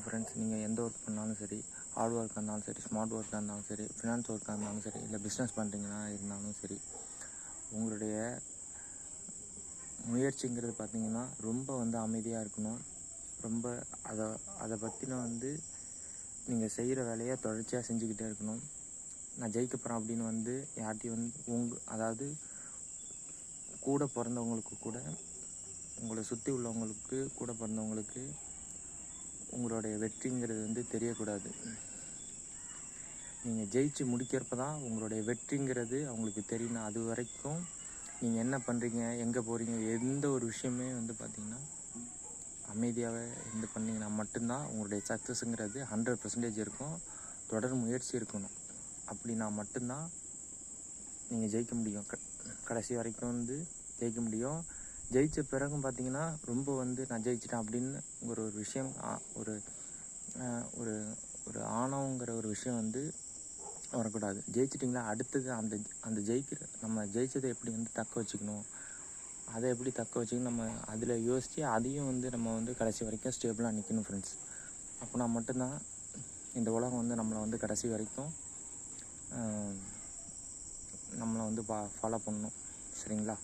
Friends, நீங்கள் எந்த work பண்ணாலும் சரி, ஹார்ட் ஒர்க்காக இருந்தாலும் சரி, ஸ்மார்ட் ஒர்க்காக இருந்தாலும் சரி, ஃபினான்ஸ் ஒர்க்காக இருந்தாலும் சரி, இல்லை பிஸ்னஸ் பண்ணுறீங்கன்னா இருந்தாலும் சரி, உங்களுடைய முயற்சிங்கிறது பார்த்திங்கன்னா ரொம்ப வந்து அமைதியாக இருக்கணும். ரொம்ப அதை பற்றின வந்து நீங்கள் செய்கிற வேலையை தொடர்ச்சியாக செஞ்சுக்கிட்டே இருக்கணும். நான் ஜெயிக்க போகிறேன் அப்படின்னு வந்து யார்கிட்டையும் வந்து அதாவது கூட பிறந்தவங்களுக்கு கூட, உங்களை சுற்றி உள்ளவங்களுக்கு கூட பிறந்தவங்களுக்கு உங்களுடைய வெற்றிங்கிறது வந்து தெரியக்கூடாது. நீங்கள் ஜெயிச்சு முடிக்கிறப்ப தான் உங்களுடைய வெற்றிங்கிறது அவங்களுக்கு தெரியணும். அது வரைக்கும் நீங்கள் என்ன பண்ணுறீங்க, எங்கே போகிறீங்க, எந்த ஒரு விஷயமே வந்து பார்த்திங்கன்னா அமைதியாகவே இருந்து பண்ணிங்கன்னா மட்டும்தான் உங்களுடைய சக்ஸஸுங்கிறது 100% இருக்கும். தொடர் முயற்சி இருக்கணும். அப்படின்னா மட்டும்தான் நீங்கள் ஜெயிக்க முடியும். கடைசி வரைக்கும் வந்து ஜெயிக்க முடியும். ஜெயித்த பிறகும் பார்த்திங்கன்னா ரொம்ப வந்து நான் ஜெயிச்சிட்டேன் அப்படின்னு ஒரு விஷயம், ஒரு ஒரு ஒரு ஆணவங்கிற ஒரு விஷயம் வந்து வரக்கூடாது. ஜெயிச்சிட்டிங்களா, அடுத்தது அந்த நம்ம ஜெயிச்சதை எப்படி வந்து தக்க வச்சுக்கணும், அதை எப்படி தக்க வச்சுக்கணும், நம்ம அதில் யோசித்து அதையும் வந்து நம்ம வந்து கடைசி வரைக்கும் ஸ்டேபிளாக நிற்கணும் ஃப்ரெண்ட்ஸ். அப்படின்னா மட்டும்தான் இந்த உலகம் வந்து நம்மளை வந்து கடைசி வரைக்கும் நம்மளை வந்து ஃபாலோ பண்ணணும். சரிங்களா?